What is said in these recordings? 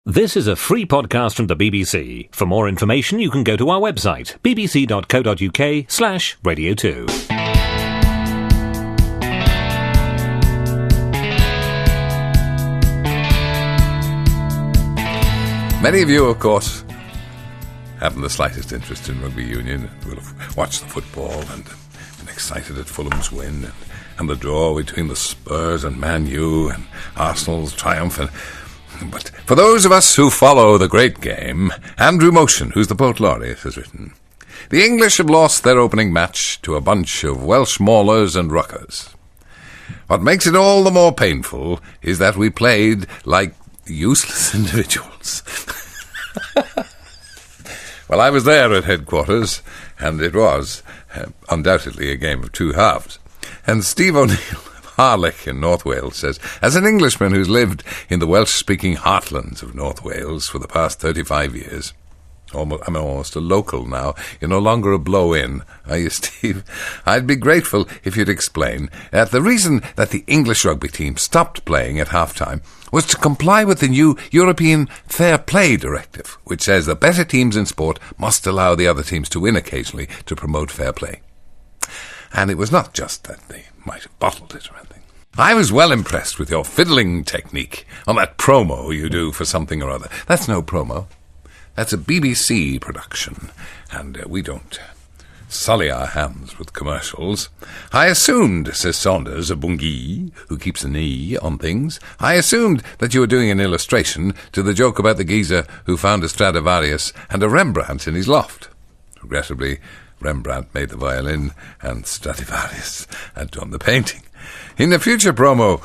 This is a free podcast from the BBC. For more information, you can go to our website, bbc.co.uk/Radio 2. Many of you, of course, haven't the slightest interest in rugby union. Will have watched the football and been excited at Fulham's win and the draw between the Spurs and Man U and Arsenal's triumph. But for those of us who follow the great game, Andrew Motion, who's the Poet Laureate, has written, "The English have lost their opening match to a bunch of Welsh maulers and ruckers. What makes it all the more painful is that we played like useless individuals." Well, I was there at headquarters, and it was undoubtedly a game of two halves. And Steve O'Neill of Harlech in North Wales says, "As an Englishman who's lived in the Welsh-speaking heartlands of North Wales for the past 35 years, I'm almost a local now. You're no longer a blow-in, are you, Steve? I'd be grateful if you'd explain that the reason that the English rugby team stopped playing at half-time was to comply with the new European Fair Play Directive, which says that better teams in sport must allow the other teams to win occasionally to promote fair play. And it was not just that they might have bottled it or anything. I was well impressed with your fiddling technique on that promo you do for something or other." That's no promo. That's a BBC production, and we don't sully our hands with commercials. "I assumed," says Saunders of Bungee, who keeps an E on things, "I assumed that you were doing an illustration to the joke about the geezer who found a Stradivarius and a Rembrandt in his loft. Regrettably, Rembrandt made the violin and Stradivarius had done the painting. In the future promo,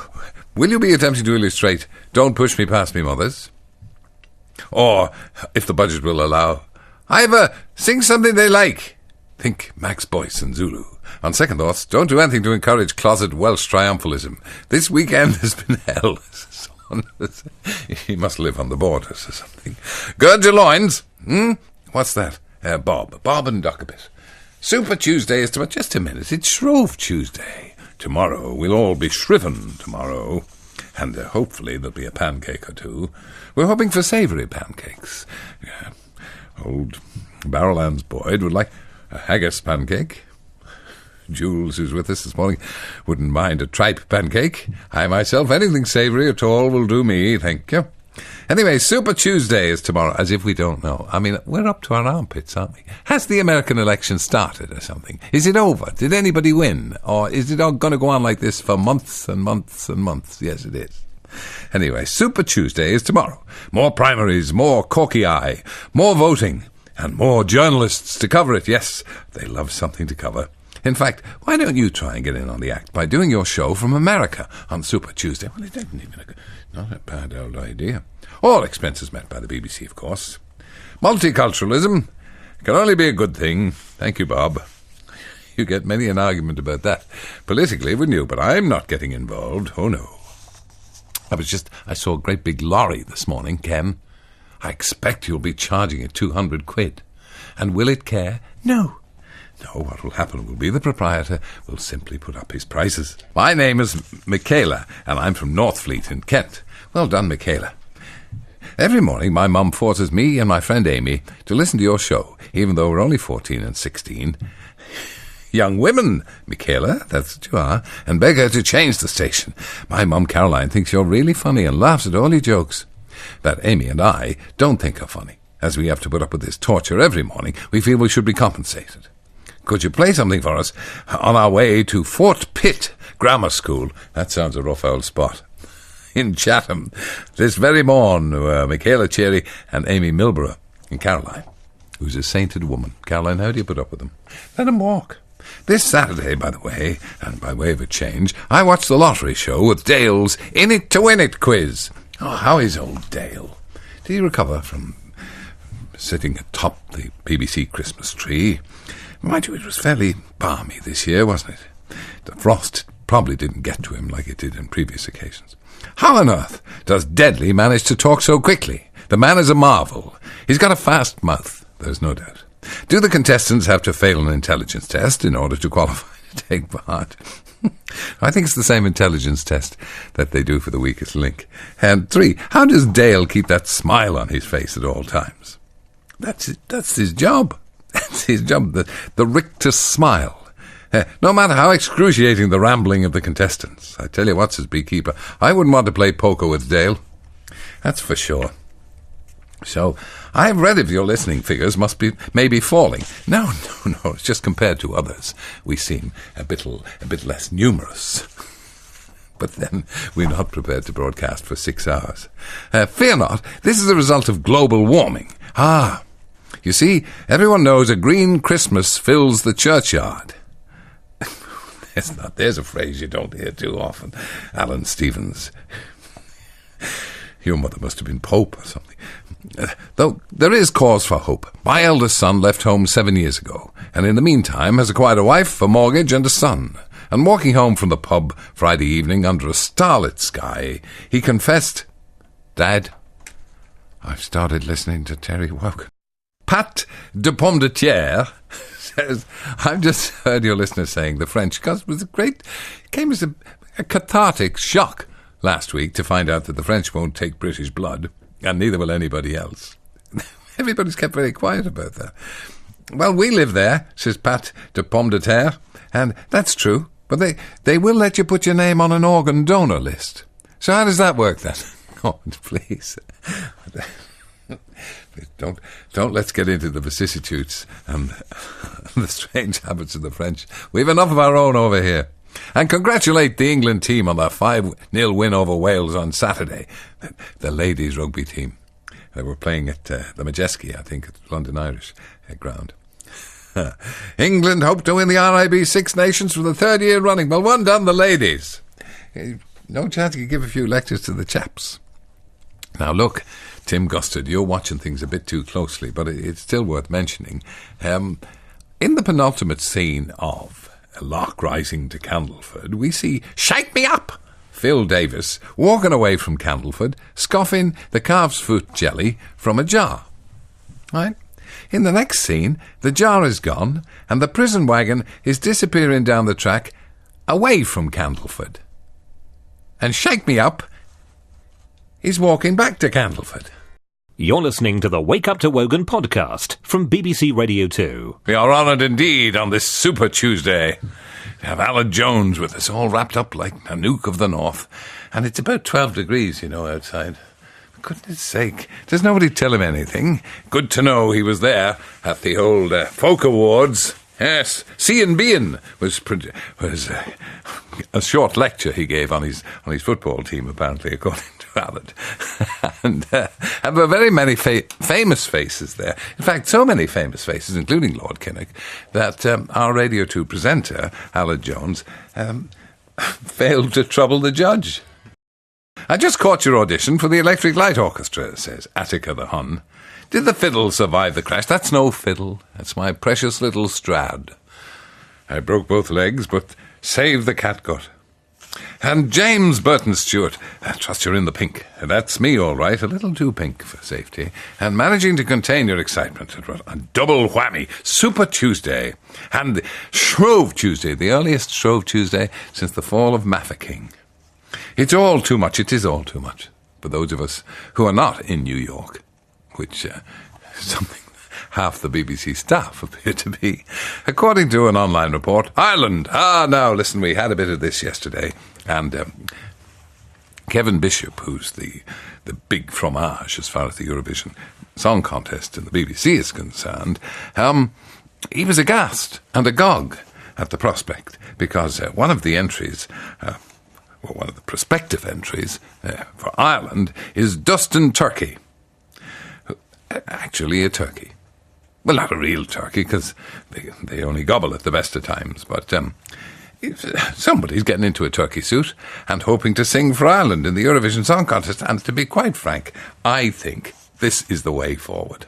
will you be attempting to illustrate 'Don't push me past me, mothers'? Or, if the budget will allow, 'Ivor, sing something they like'? Think Max Boyce and Zulu. On second thoughts, don't do anything to encourage closet Welsh triumphalism. This weekend has been hell.'" He must live on the borders or something. "Gird your loins." What's that? Bob and Duck a bit. "Super Tuesday is tomorrow." Just a minute, it's Shrove Tuesday. Tomorrow, we'll all be shriven tomorrow. And hopefully there'll be a pancake or two. We're hoping for savoury pancakes. Yeah. Old Barrowlands Boyd would like a haggis pancake. Jules, who's with us this morning, wouldn't mind a tripe pancake. I myself, anything savoury at all will do me, thank you. Anyway, Super Tuesday is tomorrow, as if we don't know. I mean, we're up to our armpits, aren't we? Has the American election started or something? Is it over? Did anybody win? Or is it all going to go on like this for months and months and months? Yes, it is. Anyway, Super Tuesday is tomorrow. More primaries, more corky eye, more voting, and more journalists to cover it. Yes, they love something to cover. In fact, why don't you try and get in on the act by doing your show from America on Super Tuesday? Well, it isn't even not a bad old idea. All expenses met by the BBC, of course. Multiculturalism can only be a good thing. Thank you, Bob. You get many an argument about that politically, wouldn't you? But I'm not getting involved. Oh, no. I saw a great big lorry this morning, Ken. I expect you'll be charging it 200 quid. And will it care? No. No, what will happen will be the proprietor will simply put up his prices. My name is Michaela, and I'm from Northfleet in Kent. Well done, Michaela. Every morning my mum forces me and my friend Amy to listen to your show, even though we're only 14 and 16. Young women, Michaela, that's what you are, and beg her to change the station. My mum Caroline thinks you're really funny and laughs at all your jokes. But Amy and I don't think are funny. As we have to put up with this torture every morning, we feel we should be compensated. Could you play something for us on our way to Fort Pitt Grammar School? That sounds a rough old spot. In Chatham, this very morn, Michaela Cherry and Amy Milborough and Caroline, who's a sainted woman. Caroline, how do you put up with them? Let them walk. This Saturday, by the way, and by way of a change, I watched the lottery show with Dale's In It to Win It quiz. Oh, how is old Dale? Did he recover from sitting atop the BBC Christmas tree? Mind you, it was fairly balmy this year, wasn't it? The frost probably didn't get to him like it did on previous occasions. How on earth does Deadly manage to talk so quickly? The man is a marvel. He's got a fast mouth, there's no doubt. Do the contestants have to fail an intelligence test in order to qualify? take part. I think it's the same intelligence test that they do for the weakest link. And 3, how does Dale keep that smile on his face at all times? That's his job. That's his job, the rictus smile. No matter how excruciating the rambling of the contestants. I tell you what, says Beekeeper, I wouldn't want to play poker with Dale. That's for sure. So, I've read if your listening figures maybe falling. No, it's just compared to others. We seem a bit less numerous. But then, we're not prepared to broadcast for 6 hours. Fear not, this is a result of global warming. You see, everyone knows a green Christmas fills the churchyard. There's a phrase you don't hear too often. Alan Stevens. Your mother must have been Pope or something. Though there is cause for hope. My eldest son left home 7 years ago, and in the meantime has acquired a wife, a mortgage, and a son. And walking home from the pub Friday evening under a starlit sky, he confessed, "Dad, I've started listening to Terry Wogan." Pat de Pomme de Terre says, I've just heard your listener saying the French, because it came as a cathartic shock last week to find out that the French won't take British blood, and neither will anybody else. Everybody's kept very quiet about that. Well, we live there, says Pat de Pomme de Terre, and that's true, but they will let you put your name on an organ donor list. So how does that work then? Oh, please. Don't let's get into the vicissitudes and the strange habits of the French. We've enough of our own over here. And congratulate the England team on their 5-0 win over Wales on Saturday. The ladies' rugby team. They were playing at the Majeski, I think, at London Irish ground. England hope to win the RIB Six Nations for the 3rd year running. Well, one done, the ladies. No chance you could give a few lectures to the chaps. Now look, Tim Gustard, you're watching things a bit too closely, but it's still worth mentioning. In the penultimate scene of Lark Rising to Candleford, we see Shake Me Up Phil Davis walking away from Candleford, scoffing the calf's foot jelly from a jar. Right? In the next scene, the jar is gone, and the prison wagon is disappearing down the track away from Candleford. And Shake Me Up is walking back to Candleford. You're listening to the Wake Up To Wogan podcast from BBC Radio 2. We are honoured indeed on this Super Tuesday to have Alan Jones with us, all wrapped up like a nuke of the north. And it's about 12 degrees, outside. For goodness sake, does nobody tell him anything? Good to know he was there at the old Folk Awards. Yes, seeing being was a short lecture he gave on his football team, apparently, according to Alan. And there were very many famous faces there. In fact, so many famous faces, including Lord Kinnock, that our Radio 2 presenter, Alan Jones, failed to trouble the judge. I just caught your audition for the Electric Light Orchestra, says Attica the Hun. Did the fiddle survive the crash? That's no fiddle. That's my precious little Strad. I broke both legs, but saved the catgut. And James Burton Stewart, I trust you're in the pink. That's me, all right, a little too pink for safety. And managing to contain your excitement. A double whammy, Super Tuesday. And Shrove Tuesday, the earliest Shrove Tuesday since the fall of Mafeking. It's all too much, it is all too much. For those of us who are not in New York, which is something half the BBC staff appear to be. According to an online report, Ireland. Now, listen, we had a bit of this yesterday. And Kevin Bishop, who's the big fromage as far as the Eurovision Song Contest in the BBC is concerned, he was aghast and agog at the prospect because one of the entries, one of the prospective entries for Ireland is Dustin Turkey. Actually a turkey. Well, not a real turkey, because they only gobble at the best of times, but somebody's getting into a turkey suit and hoping to sing for Ireland in the Eurovision Song Contest, and to be quite frank, I think this is the way forward.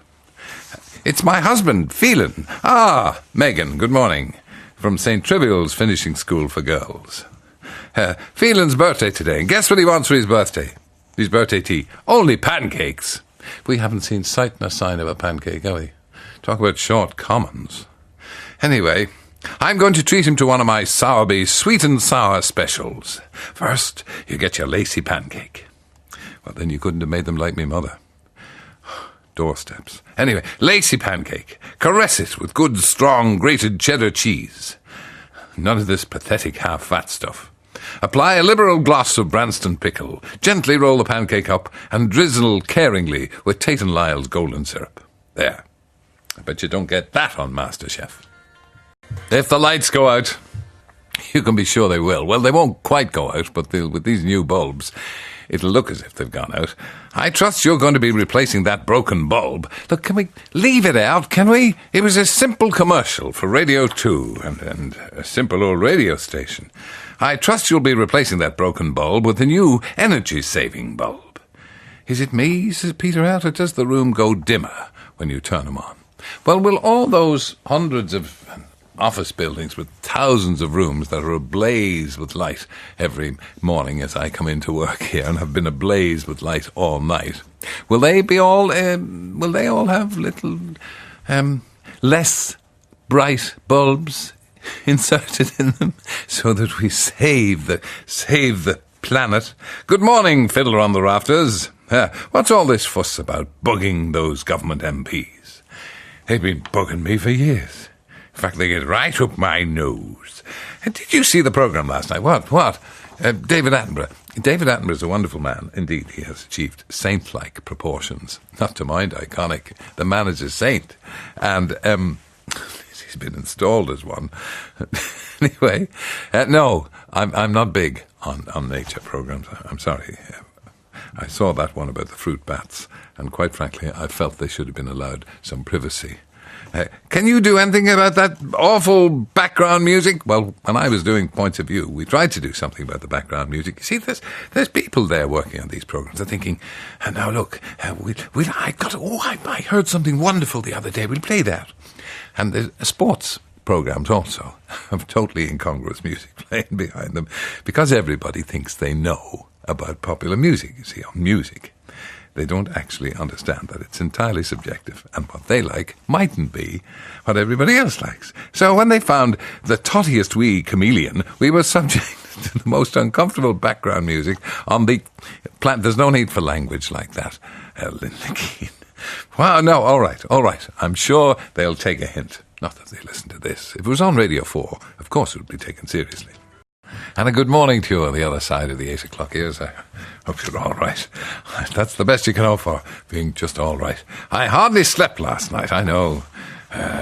It's my husband, Phelan. Megan, good morning. From St. Trivial's Finishing School for Girls. Phelan's birthday today, and guess what he wants for his birthday? His birthday tea. Only pancakes. We haven't seen sight nor sign of a pancake, have we? Talk about short commons. Anyway, I'm going to treat him to one of my Sowerby sweet and sour specials. First, you get your lacy pancake. Well, then you couldn't have made them like me mother. Doorsteps. Anyway, lacy pancake. Caress it with good, strong, grated cheddar cheese. None of this pathetic half-fat stuff. Apply a liberal gloss of Branston pickle. Gently roll the pancake up and drizzle caringly with Tate & Lyle's golden syrup. There. I bet you don't get that on MasterChef. If the lights go out, you can be sure they will. Well, they won't quite go out, but with these new bulbs, it'll look as if they've gone out. I trust you're going to be replacing that broken bulb. Look, can we leave it out, can we? It was a simple commercial for Radio 2 and a simple old radio station. I trust you'll be replacing that broken bulb with a new energy-saving bulb. Is it me, says Peter out, or does the room go dimmer when you turn them on? Well, will all those hundreds of office buildings with thousands of rooms that are ablaze with light every morning as I come into work here and have been ablaze with light all night, will they all have little less bright bulbs inserted in them so that we save the planet? Good morning, Fiddler on the Rafters. What's all this fuss about bugging those government MPs? They've been bugging me for years. In fact, they get right up my nose. Did you see the programme last night? What? David Attenborough. David Attenborough is a wonderful man. Indeed, he has achieved saint-like proportions. Not to mind iconic. The man is a saint. And he's been installed as one. Anyway, no, I'm not big on nature programmes. I'm sorry. I saw that one about the fruit bats, and quite frankly, I felt they should have been allowed some privacy. Can you do anything about that awful background music? Well, when I was doing Points of View, we tried to do something about the background music. You see, there's people there working on these programs. They're thinking, now look, I heard something wonderful the other day. We'll play that. And there's sports programs also have totally incongruous music playing behind them because everybody thinks they know about popular music. You see, on music, they don't actually understand that it's entirely subjective, and what they like mightn't be what everybody else likes. So when they found the tottiest wee chameleon, we were subject to the most uncomfortable background music on the planet. There's no need for language like that, Linda Keane. Well, no, all right. I'm sure they'll take a hint. Not that they listen to this. If it was on Radio 4, of course it would be taken seriously. And a good morning to you on the other side of the 8 o'clock ears. I hope you're all right. That's the best you can hope for, being just all right. I hardly slept last night, I know.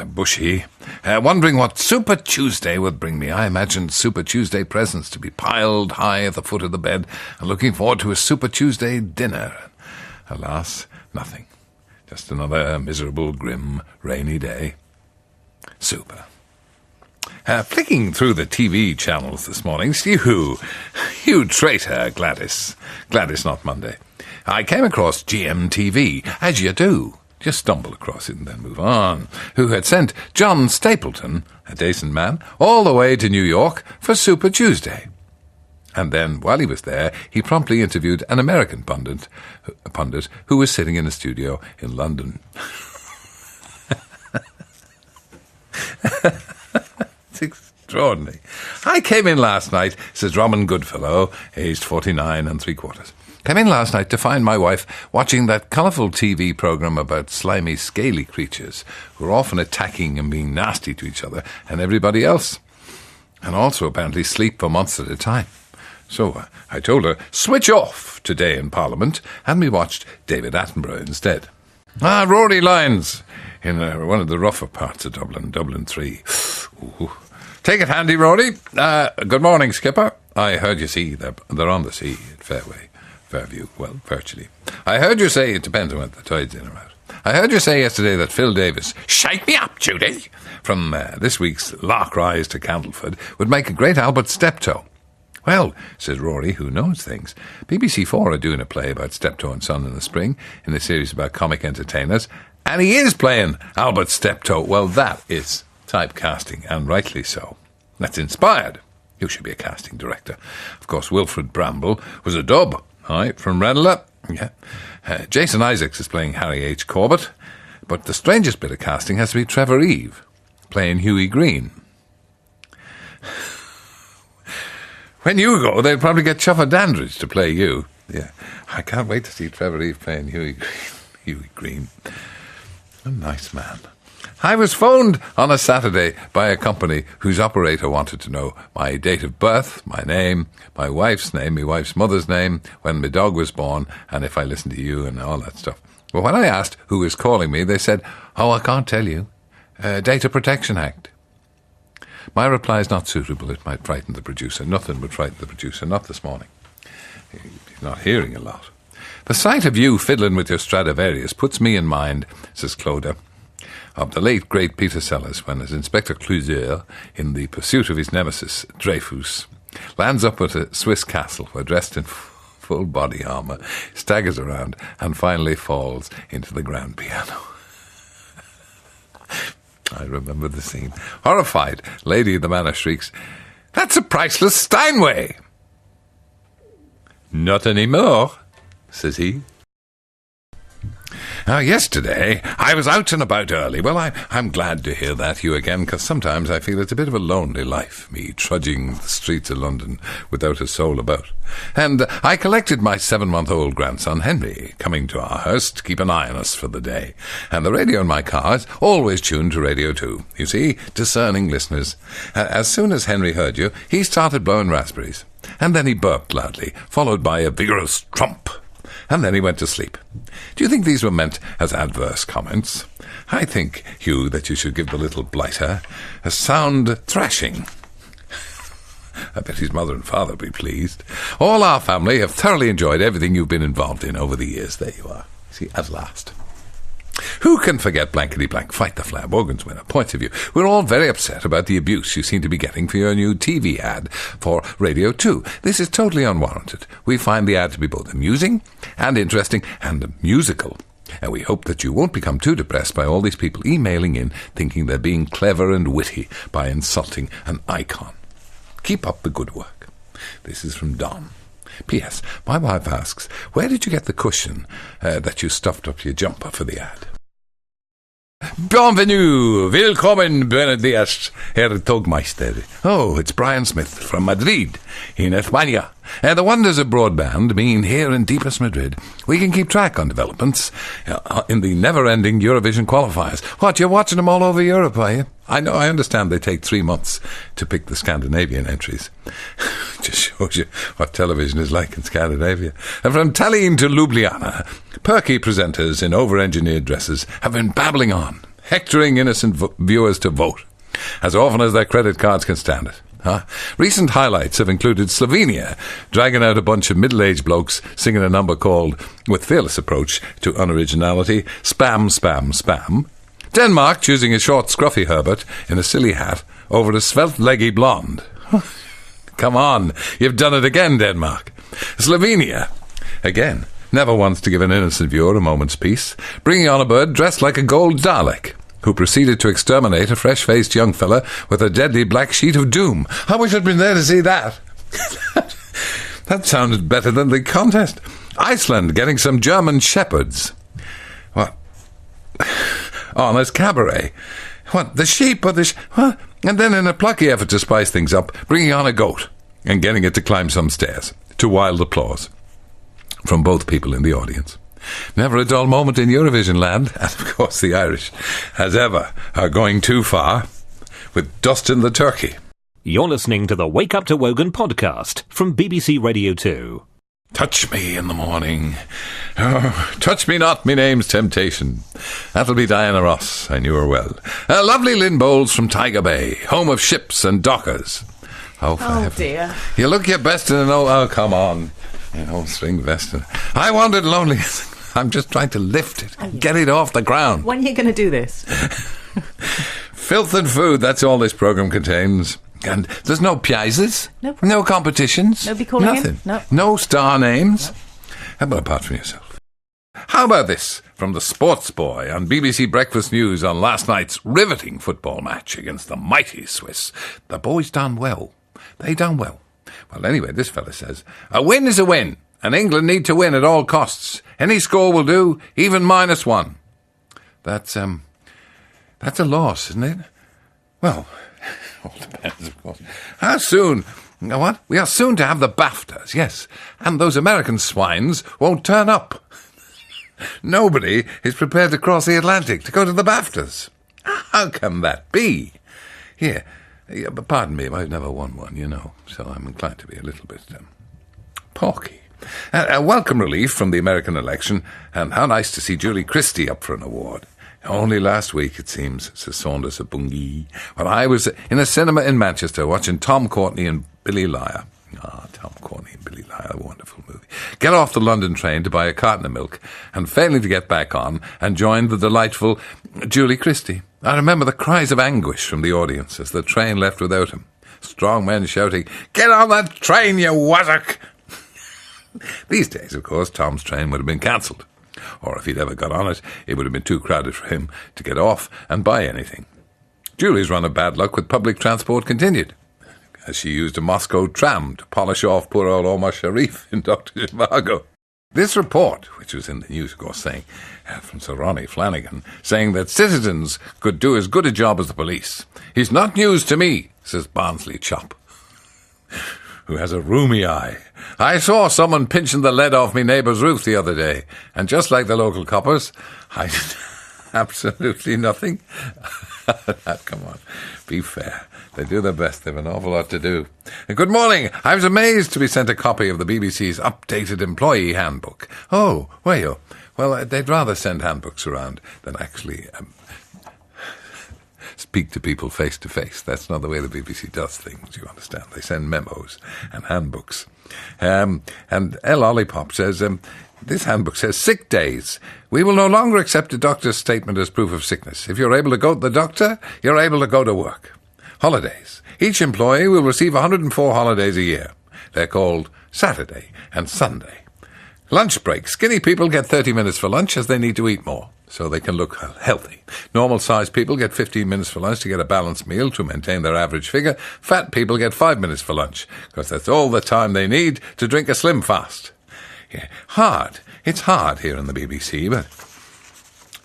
Bushy. Wondering what Super Tuesday would bring me. I imagined Super Tuesday presents to be piled high at the foot of the bed and looking forward to a Super Tuesday dinner. Alas, nothing. Just another miserable, grim, rainy day. Super. Flicking through the TV channels this morning, you traitor, Gladys. Gladys, not Monday. I came across GMTV, as you do. Just stumble across it and then move on. Who had sent John Stapleton, a decent man, all the way to New York for Super Tuesday. And then, while he was there, he promptly interviewed an American pundit who was sitting in a studio in London. It's extraordinary. I came in last night, says Robin Goodfellow, aged 49 3/4. Came in last night to find my wife watching that colourful TV programme about slimy, scaly creatures who are often attacking and being nasty to each other and everybody else. And also apparently sleep for months at a time. So I told her, switch off today in Parliament, and we watched David Attenborough instead. Rory Lyons, in one of the rougher parts of Dublin 3. Ooh. Take it handy, Rory. Good morning, Skipper. I heard you see they're on the sea at Fairview, well, virtually. I heard you say, it depends on when the tide's in or out. I heard you say yesterday that Phil Davis, shake me up, Judy, from this week's Loch Rise to Candleford, would make a great Albert Steptoe. Well, says Rory, who knows things, BBC 4 are doing a play about Steptoe and Son in the spring, in a series about comic entertainers, and he is playing Albert Steptoe. Well, that is typecasting, and rightly so. That's inspired. You should be a casting director. Of course, Wilfred Bramble was a dub, right, from Ranelagh. Yeah. Jason Isaacs is playing Harry H. Corbett, but the strangest bit of casting has to be Trevor Eve, playing Hughie Green. When you go, they'll probably get Chuffer Dandridge to play you. Yeah, I can't wait to see Trevor Eve playing Hughie Green. Hughie Green. A nice man. I was phoned on a Saturday by a company whose operator wanted to know my date of birth, my name, my wife's name, my wife's mother's name, when my dog was born, and if I listened to you and all that stuff. Well, when I asked who was calling me, they said, "Oh, I can't tell you. Data Protection Act." My reply is not suitable. It might frighten the producer. Nothing would frighten the producer, not this morning. He's not hearing a lot. The sight of you fiddling with your Stradivarius puts me in mind, says Clodagh, of the late great Peter Sellers when, as Inspector Clouseau, in the pursuit of his nemesis, Dreyfus, lands up at a Swiss castle where, dressed in full body armour, staggers around and finally falls into the grand piano. I remember the scene. Horrified, Lady of the Manor shrieks, "That's a priceless Steinway!" "Not anymore," says he. Now, yesterday, I was out and about early. Well, I'm glad to hear that, Hugh, again, because sometimes I feel it's a bit of a lonely life, me trudging the streets of London without a soul about. And I collected my 7-month-old grandson, Henry, coming to our house to keep an eye on us for the day. And the radio in my car is always tuned to Radio 2. You see, discerning listeners. As soon as Henry heard you, he started blowing raspberries. And then he burped loudly, followed by a vigorous trump. And then he went to sleep. Do you think these were meant as adverse comments? I think, Hugh, that you should give the little blighter a sound thrashing. I bet his mother and father will be pleased. All our family have thoroughly enjoyed everything you've been involved in over the years. There you are. See, at last. Who can forget blankety-blank, Fight the Flair, Wogan's winner, point of view? We're all very upset about the abuse you seem to be getting for your new TV ad for Radio 2. This is totally unwarranted. We find the ad to be both amusing and interesting and musical. And we hope that you won't become too depressed by all these people emailing in thinking they're being clever and witty by insulting an icon. Keep up the good work. This is from Don. P.S. My wife asks, where did you get the cushion that you stuffed up your jumper for the ad? Bienvenue, willkommen, buenos dias, Herr Togmeister. Oh, it's Brian Smith from Madrid, in España. The wonders of broadband mean here in deepest Madrid, we can keep track on developments in the never-ending Eurovision qualifiers. What, you're watching them all over Europe, are you? I understand they take 3 months to pick the Scandinavian entries. Just shows you what television is like in Scandinavia. And from Tallinn to Ljubljana, perky presenters in over-engineered dresses have been babbling on, hectoring innocent viewers to vote, as often as their credit cards can stand it. Recent highlights have included Slovenia dragging out a bunch of middle-aged blokes singing a number called, with fearless approach to unoriginality, Spam, Spam, Spam. Denmark choosing a short, scruffy Herbert in a silly hat over a svelte, leggy blonde. Come on, you've done it again, Denmark. Slovenia, again, never wants to give an innocent viewer a moment's peace, bringing on a bird dressed like a gold Dalek, who proceeded to exterminate a fresh-faced young fella with a deadly black sheet of doom. I wish I'd been there to see that. That sounded better than the contest. Iceland getting some German shepherds. What? Oh, there's cabaret. What, the sheep or the... what? And then in a plucky effort to spice things up, bringing on a goat and getting it to climb some stairs, to wild applause from both people in the audience. Never a dull moment in Eurovision land, and of course the Irish, as ever, are going too far with Dustin the Turkey. You're listening to the Wake Up To Wogan podcast from BBC Radio 2. Touch me in the morning. Oh, touch me not, me name's Temptation. That'll be Diana Ross, I knew her well. Lovely Lynn Bowles from Tiger Bay, home of ships and dockers. Oh dear. You look your best in an old... Oh, come on. An old string vest. I wandered lonely. I'm just trying to lift it, get it off the ground. When are you going to do this? Filth and food, that's all this programme contains. And there's no prizes, no competitions, nobody calling nothing. In? No star names. How about apart from yourself? How about this from the Sports Boy on BBC Breakfast News on last night's riveting football match against the mighty Swiss? The boys done well. They done well. Well, anyway, this fella says, a win is a win, and England need to win at all costs. Any score will do, even -1. That's a loss, isn't it? Well, All depends, of course. How soon? What? We are soon to have the BAFTAs, yes. And those American swines won't turn up. Nobody is prepared to cross the Atlantic to go to the BAFTAs. How can that be? Here, but pardon me, I've never won one, so I'm inclined to be a little bit porky. A welcome relief from the American election, and how nice to see Julie Christie up for an award. Only last week, it seems, says Saunders of Bungee, when I was in a cinema in Manchester watching Tom Courtenay and Billy Liar. Tom Courtenay and Billy Liar, a wonderful movie. Get off the London train to buy a carton of milk, and failing to get back on, and join the delightful Julie Christie. I remember the cries of anguish from the audience as the train left without him. Strong men shouting, "Get on that train, you wazzock!" These days, of course, Tom's train would have been cancelled. Or if he'd ever got on it, it would have been too crowded for him to get off and buy anything. Julie's run of bad luck with public transport continued, as she used a Moscow tram to polish off poor old Omar Sharif in Dr. Zhivago. This report, which was in the news, of course, saying, from Sir Ronnie Flanagan, saying that citizens could do as good a job as the police, is not news to me, says Barnsley Chop, who has a rheumy eye. I saw someone pinching the lead off me neighbour's roof the other day, and just like the local coppers, I did absolutely nothing. Come on, be fair. They do their best. They've an awful lot to do. And good morning. I was amazed to be sent a copy of the BBC's updated employee handbook. Oh, were you? Well, they'd rather send handbooks around than actually speak to people face to face. That's not the way the BBC does things, you understand. They send memos and handbooks. And L. Lollipop says, this handbook says sick days. We will no longer accept a doctor's statement as proof of sickness. If you're able to go to the doctor, you're able to go to work. Holidays. Each employee will receive 104 holidays a year. They're called Saturday and Sunday. Lunch break. Skinny people get 30 minutes for lunch as they need to eat more, so they can look healthy. Normal-sized people get 15 minutes for lunch to get a balanced meal to maintain their average figure. Fat people get 5 minutes for lunch, because that's all the time they need to drink a Slim Fast. Yeah. Hard. It's hard here in the BBC, but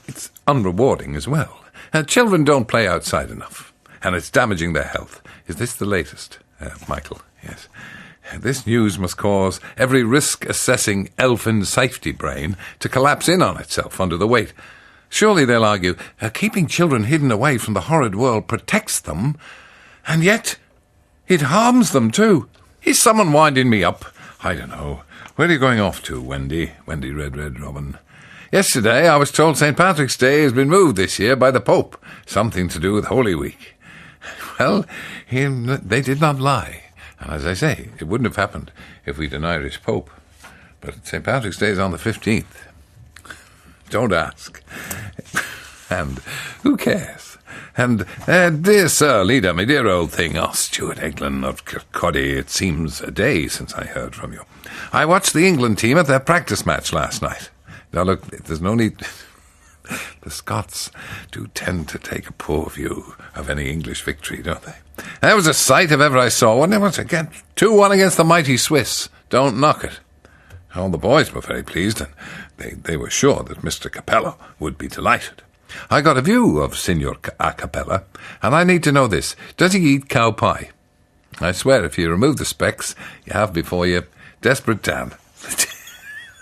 it's unrewarding as well. Children don't play outside enough, and it's damaging their health. Is this the latest? Michael, yes. This news must cause every risk-assessing elfin safety brain to collapse in on itself under the weight. Surely, they'll argue, keeping children hidden away from the horrid world protects them, and yet it harms them too. Is someone winding me up? I don't know. Where are you going off to, Wendy? Wendy Red Robin. Yesterday, I was told St. Patrick's Day has been moved this year by the Pope. Something to do with Holy Week. Well, they did not lie. And as I say, it wouldn't have happened if we'd an Irish Pope. But St. Patrick's Day is on the 15th. Don't ask. And who cares? And, dear Sir Leader, my dear old thing, Stuart Eglin of Kirkcaldy, it seems a day since I heard from you. I watched the England team at their practice match last night. Now look, there's no need... The Scots do tend to take a poor view of any English victory, don't they? That was a sight if ever I saw one. It was again 2-1 against the mighty Swiss. Don't knock it. All the boys were very pleased, and they were sure that Mr. Capello would be delighted. I got a view of Signor Capella, and I need to know this. Does he eat cow pie? I swear if you remove the specs, you have before you Desperate Dan.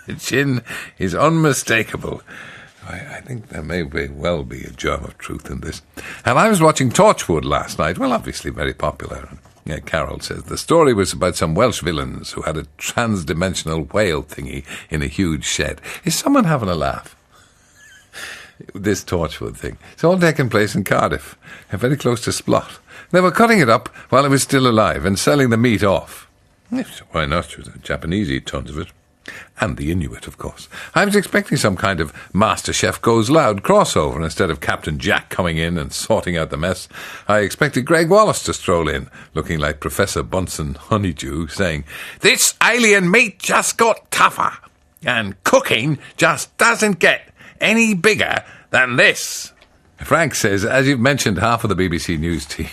The chin is unmistakable. I think there may well be a germ of truth in this. And I was watching Torchwood last night. Well, obviously very popular. Yeah, Carol says the story was about some Welsh villains who had a trans-dimensional whale thingy in a huge shed. Is someone having a laugh? This Torchwood thing. It's all taking place in Cardiff, and very close to Splot. They were cutting it up while it was still alive and selling the meat off. Yes, why not? The Japanese eat tons of it. And the Inuit, of course. I was expecting some kind of Master Chef Goes Loud crossover instead of Captain Jack coming in and sorting out the mess. I expected Greg Wallace to stroll in, looking like Professor Bunsen Honeydew, saying, "This alien meat just got tougher, and cooking just doesn't get any bigger than this." Frank says, as you've mentioned, half of the BBC News team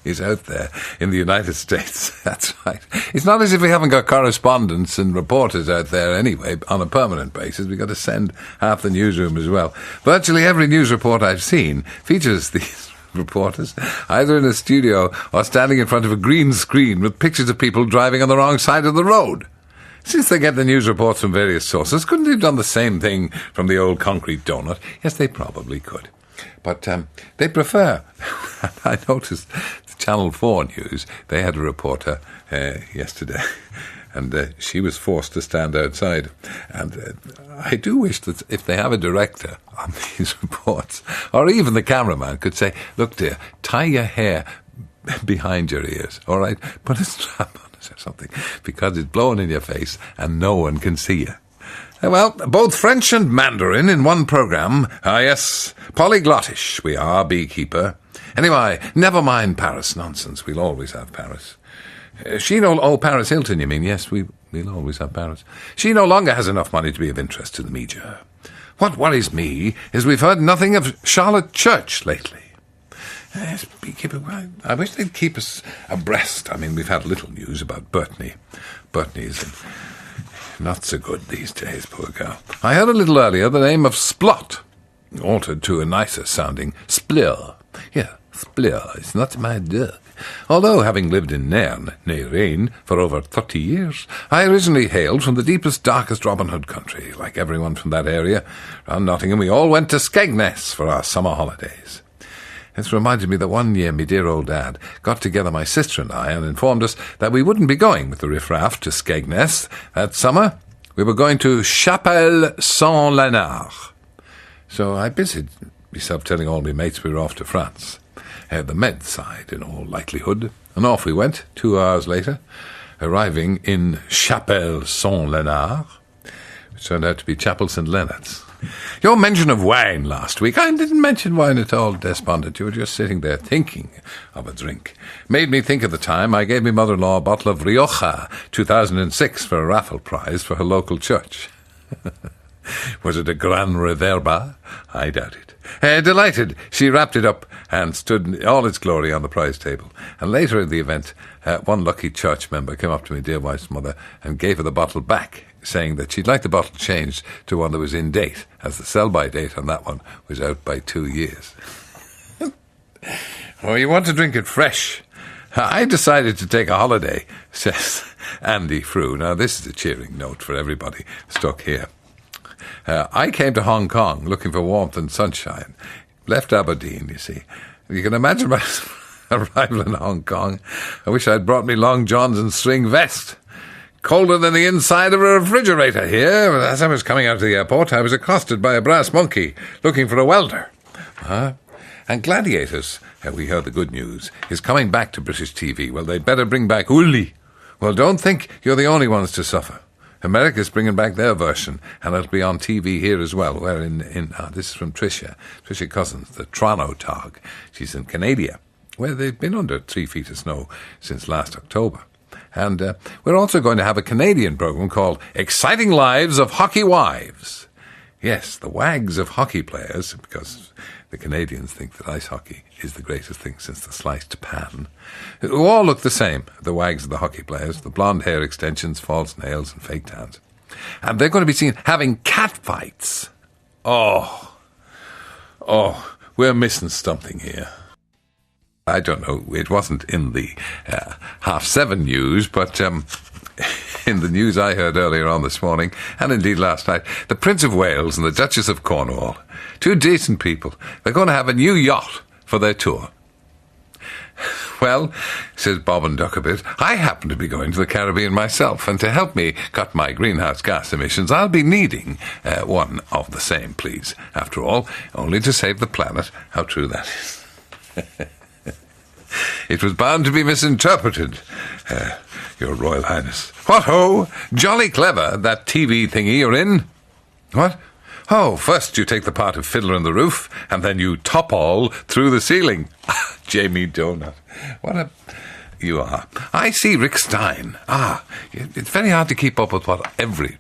is out there in the United States. That's right. It's not as if we haven't got correspondents and reporters out there anyway on a permanent basis. We've got to send half the newsroom as well. Virtually every news report I've seen features these reporters, either in a studio or standing in front of a green screen with pictures of people driving on the wrong side of the road. Since they get the news reports from various sources, couldn't they have done the same thing from the old concrete donut? Yes, they probably could. But they prefer. I noticed the Channel 4 News, they had a reporter yesterday, and she was forced to stand outside. And I do wish that if they have a director on these reports, or even the cameraman could say, look dear, tie your hair behind your ears, all right? Put a strap on it or something, because it's blowing in your face and no one can see you. Well, both French and Mandarin in one programme. Ah, yes, polyglottish we are, beekeeper. Anyway, never mind Paris nonsense. We'll always have Paris. Paris Hilton, you mean? Yes, we'll always have Paris. She no longer has enough money to be of interest to the media. What worries me is we've heard nothing of Charlotte Church lately. Yes, beekeeper, I wish they'd keep us abreast. I mean, we've had little news about Bertney. Bertney's not so good these days, poor girl. I heard a little earlier the name of Splot, altered to a nicer sounding Splur. Yeah, Splur, it's not my dog. Although, having lived in Nairn, for over 30 years, I originally hailed from the deepest, darkest Robin Hood country. Like everyone from that area, around Nottingham, we all went to Skegness for our summer holidays. This reminded me that one year my dear old dad got together my sister and I and informed us that we wouldn't be going with the riffraff to Skegness that summer. We were going to Chapelle-Saint-Léonard. So I busied myself telling all my mates we were off to France. The Med side, in all likelihood. And off we went, 2 hours later, arriving in Chapelle-Saint-Léonard, which turned out to be Chapel St. Leonard's. Your mention of wine last week, I didn't mention wine at all, Despondent. You were just sitting there thinking of a drink. Made me think of the time I gave my mother-in-law a bottle of Rioja 2006 for a raffle prize for her local church. Was it a Gran Reverba? I doubt it. Delighted, she wrapped it up and stood in all its glory on the prize table. And later in the event, one lucky church member came up to my dear wife's mother and gave her the bottle back, saying that she'd like the bottle changed to one that was in date, as the sell-by date on that one was out by 2 years. Oh, you want to drink it fresh? I decided to take a holiday, says Andy Frew. Now, this is a cheering note for everybody stuck here. I came to Hong Kong looking for warmth and sunshine. Left Aberdeen, you see. You can imagine my arrival in Hong Kong. I wish I'd brought me long johns and string vest. Colder than the inside of a refrigerator here. As I was coming out of the airport, I was accosted by a brass monkey looking for a welder. And Gladiators, we heard the good news, is coming back to British TV. Well, they'd better bring back Uli. Well, don't think you're the only ones to suffer. America's bringing back their version, and it'll be on TV here as well. Where this is from Tricia Cousins, the Toronto Tog. She's in Canada, where they've been under 3 feet of snow since last October. And we're also going to have a Canadian program called Exciting Lives of Hockey Wives. Yes, the wags of hockey players, because the Canadians think that ice hockey is the greatest thing since the sliced pan, who all look the same, the wags of the hockey players, the blonde hair extensions, false nails and fake tans. And they're going to be seen having cat fights. Oh, we're missing something here. I don't know, it wasn't in the 7:30 news, but in the news I heard earlier on this morning, and indeed last night, the Prince of Wales and the Duchess of Cornwall, 2 decent people, they're going to have a new yacht for their tour. Well, says Bob and Duck a bit, I happen to be going to the Caribbean myself, and to help me cut my greenhouse gas emissions, I'll be needing one of the same, please. After all, only to save the planet. How true that is. It was bound to be misinterpreted, Your Royal Highness. What-ho! Jolly clever, that TV thingy you're in. What? Oh, first you take the part of Fiddler on the Roof, and then you top-all through the ceiling. Jamie Donut. What a... you are. I see Rick Stein. It's very hard to keep up with what every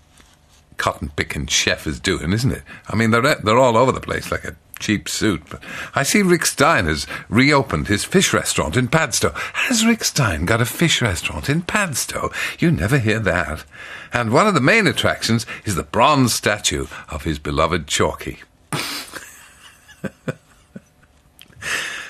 cotton-picking chef is doing, isn't it? I mean, they're all over the place like a cheap suit. But I see Rick Stein has reopened his fish restaurant in Padstow. Has Rick Stein got a fish restaurant in Padstow? You never hear that. And one of the main attractions is the bronze statue of his beloved Chalky.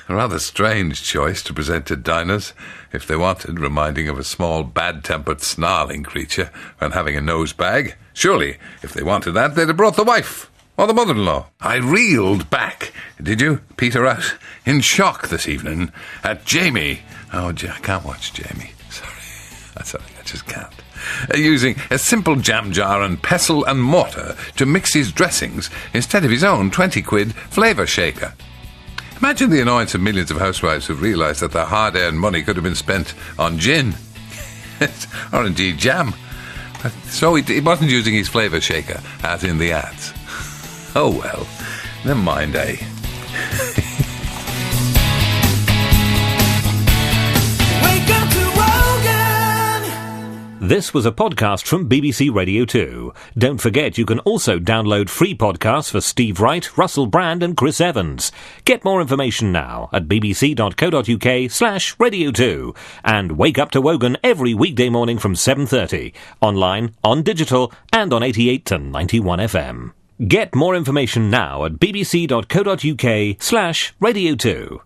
A rather strange choice to present to diners, if they wanted, reminding of a small, bad-tempered, snarling creature when having a nose bag. Surely, if they wanted that, they'd have brought the wife or the mother-in-law. I reeled back, did you, peter out, in shock this evening at Jamie. Oh, I can't watch Jamie. Sorry, I just can't. Using a simple jam jar and pestle and mortar to mix his dressings instead of his own 20-quid flavour shaker. Imagine the annoyance of millions of housewives who've realised that their hard-earned money could have been spent on gin. Or indeed jam. So he wasn't using his flavour shaker, as in the ads. Oh well, never mind, eh? Wake up to Wogan! This was a podcast from BBC Radio 2. Don't forget you can also download free podcasts for Steve Wright, Russell Brand and Chris Evans. Get more information now at bbc.co.uk/Radio 2 and Wake Up to Wogan every weekday morning from 7:30, online, on digital and on 88 to 91 FM. Get more information now at bbc.co.uk/Radio 2.